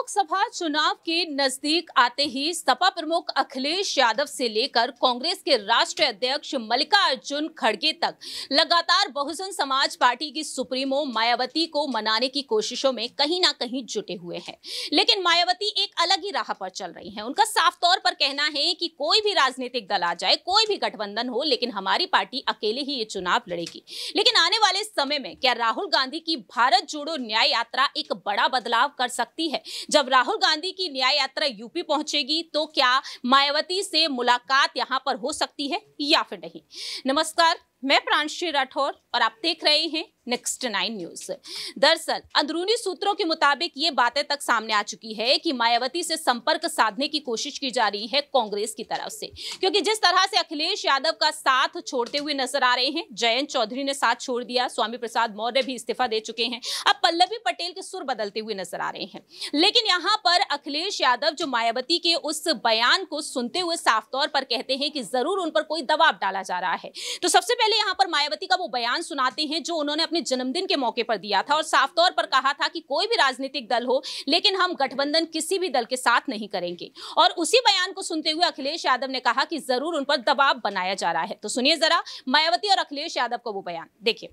लोकसभा चुनाव के नजदीक आते ही सपा प्रमुख अखिलेश यादव से लेकर कांग्रेस के राष्ट्रीय अध्यक्ष मल्लिकार्जुन खड़गे तक लगातार बहुजन समाज पार्टी की सुप्रीमो मायावती को मनाने की कोशिशों में कहीं ना कहीं जुटे हुए हैं। लेकिन मायावती एक अलग ही राह पर चल रही हैं। उनका साफ तौर पर कहना है कि कोई भी राजनीतिक दल आ जाए, कोई भी गठबंधन हो, लेकिन हमारी पार्टी अकेले ही ये चुनाव लड़ेगी। लेकिन आने वाले समय में क्या राहुल गांधी की भारत जोड़ो न्याय यात्रा एक बड़ा बदलाव कर सकती है? जब राहुल गांधी की न्याय यात्रा यूपी पहुंचेगी तो क्या मायावती से मुलाकात यहां पर हो सकती है या फिर नहीं? नमस्कार, मैं प्रांशी राठौर और आप देख रहे हैं नेक्स्ट 9 न्यूज। दरअसल अंदरूनी सूत्रों के मुताबिक ये बातें तक सामने आ चुकी है कि मायावती से संपर्क साधने की कोशिश की जा रही है कांग्रेस की तरफ से, क्योंकि जिस तरह से अखिलेश यादव का साथ छोड़ते हुए नजर आ रहे हैं, जयंत चौधरी ने साथ छोड़ दिया, स्वामी प्रसाद मौर्य भी इस्तीफा दे चुके हैं, अब पल्लवी पटेल के सुर बदलते हुए नजर आ रहे हैं। लेकिन यहां पर अखिलेश यादव जो मायावती के उस बयान को सुनते हुए साफ तौर पर कहते हैं कि जरूर उन पर कोई दबाव डाला जा रहा है। तो सबसे पहले यहां पर मायावती का वो बयान सुनाते हैं जो उन्होंने अपने जन्मदिन के मौके पर दिया था और साफ तौर पर कहा था कि कोई भी राजनीतिक दल हो, लेकिन हम गठबंधन किसी भी दल के साथ नहीं करेंगे। और उसी बयान को सुनते हुए अखिलेश यादव ने कहा कि जरूर उन पर दबाव बनाया जा रहा है। तो सुनिए जरा मायावती और अखिलेश यादव का वो बयान, देखिए।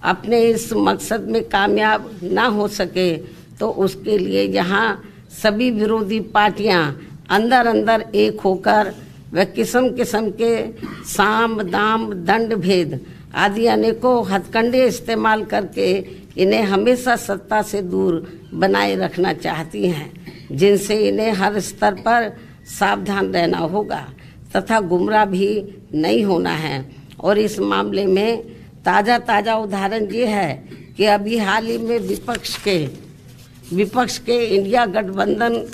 अपने इस मकसद में कामयाब ना हो सके तो उसके लिए यहाँ सभी विरोधी पार्टियां अंदर अंदर एक होकर व किस्म किस्म के साम दाम दंड भेद आदि अनेकों हथकंडे इस्तेमाल करके इन्हें हमेशा सत्ता से दूर बनाए रखना चाहती हैं, जिनसे इन्हें हर स्तर पर सावधान रहना होगा तथा गुमराह भी नहीं होना है। और इस मामले में ताज़ा उदाहरण ये है कि अभी हाल ही में विपक्ष के इंडिया गठबंधन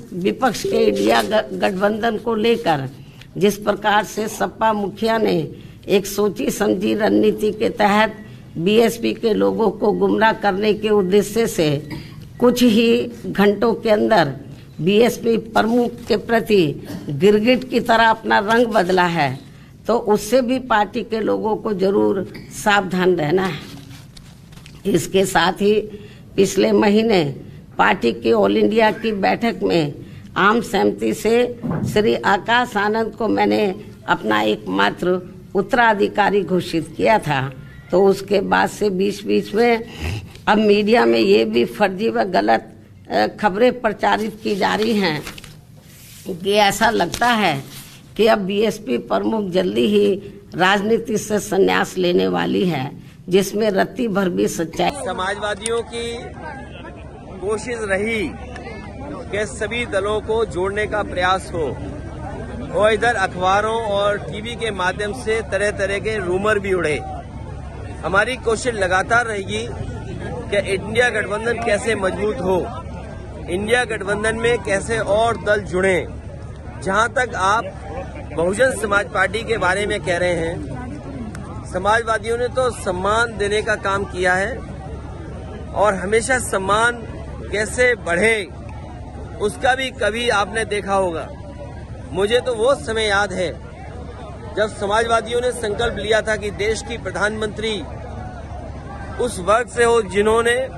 को लेकर जिस प्रकार से सपा मुखिया ने एक सोची समझी रणनीति के तहत बीएसपी के लोगों को गुमराह करने के उद्देश्य से कुछ ही घंटों के अंदर बीएसपी प्रमुख के प्रति गिरगिट की तरह अपना रंग बदला है, तो उससे भी पार्टी के लोगों को जरूर सावधान रहना है। इसके साथ ही पिछले महीने पार्टी की ऑल इंडिया की बैठक में आम सहमति से श्री आकाश आनंद को मैंने अपना एकमात्र उत्तराधिकारी घोषित किया था। तो उसके बाद से बीच में अब मीडिया में ये भी फर्जी व गलत खबरें प्रचारित की जा रही हैं कि ऐसा लगता है कि अब बीएसपी प्रमुख जल्दी ही राजनीति से संन्यास लेने वाली है, जिसमें रत्ती भर भी सच्चाई। समाजवादियों की कोशिश रही कि सभी दलों को जोड़ने का प्रयास हो और इधर अखबारों और टीवी के माध्यम से तरह तरह के रूमर भी उड़े। हमारी कोशिश लगातार रहेगी कि इंडिया गठबंधन कैसे मजबूत हो, इंडिया गठबंधन में कैसे और दल जुड़े। जहां तक आप बहुजन समाज पार्टी के बारे में कह रहे हैं, समाजवादियों ने तो सम्मान देने का काम किया है और हमेशा सम्मान कैसे बढ़े उसका भी कभी आपने देखा होगा। मुझे तो वो समय याद है जब समाजवादियों ने संकल्प लिया था कि देश की प्रधानमंत्री उस वर्ग से हो जिन्होंने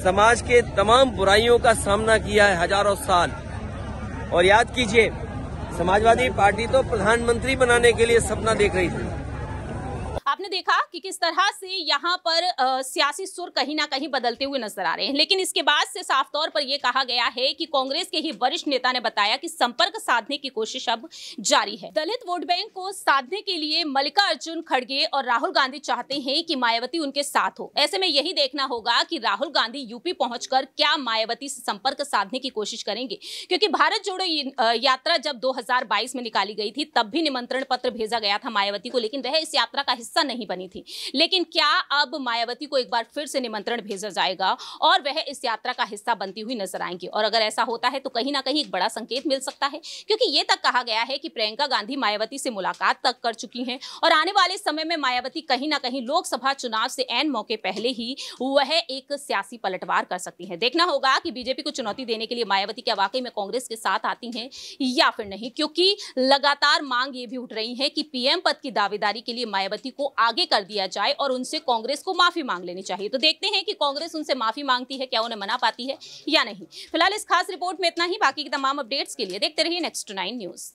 समाज के तमाम बुराइयों का सामना किया है हजारों साल। और याद कीजिए, समाजवादी पार्टी तो प्रधानमंत्री बनाने के लिए सपना देख रही थी। आपने देखा कि किस तरह से यहाँ पर सियासी सुर कहीं ना कहीं बदलते हुए नजर आ रहे हैं। लेकिन इसके बाद से साफ तौर पर यह कहा गया है कि कांग्रेस के ही वरिष्ठ नेता ने बताया कि संपर्क साधने की कोशिश अब जारी है। दलित वोट बैंक को साधने के लिए मल्लिकार्जुन खड़गे और राहुल गांधी चाहते हैं कि मायावती उनके साथ हो। ऐसे में यही देखना होगा कि राहुल गांधी यूपी पहुंचकर क्या मायावती से संपर्क साधने की कोशिश करेंगे, क्योंकि भारत जोड़ो यात्रा जब 2022 में निकाली गई थी तब भी निमंत्रण पत्र भेजा गया था मायावती को, लेकिन वह इस यात्रा का हिस्सा नहीं बनी थी। लेकिन क्या अब मायावती को एक बार फिर से निमंत्रण भेजा जाएगा और वह इस यात्रा का हिस्सा बनती हुई नजर आएंगी? और अगर ऐसा होता है तो कहीं ना कहीं एक बड़ा संकेत मिल सकता है, क्योंकि यह तक कहा गया है कि प्रियंका गांधी मायावती से मुलाकात तक कर चुकी हैं और आने वाले समय में मायावती कहीं ना कहीं लोकसभा चुनाव से ऐन मौके पहले ही वह एक सियासी पलटवार कर सकती है। देखना होगा कि बीजेपी को चुनौती देने के लिए मायावती क्या वाकई में कांग्रेस के साथ आती हैं या फिर नहीं, क्योंकि लगातार मांग ये भी उठ रही है कि पीएम पद की दावेदारी के लिए मायावती को आगे कर दिया जाए और उनसे कांग्रेस को माफी मांग लेनी चाहिए। तो देखते हैं कि कांग्रेस उनसे माफी मांगती है, क्या उन्हें मना पाती है या नहीं। फिलहाल इस खास रिपोर्ट में इतना ही। बाकी की तमाम अपडेट्स के लिए देखते रहिए नेक्स्ट 9 न्यूज।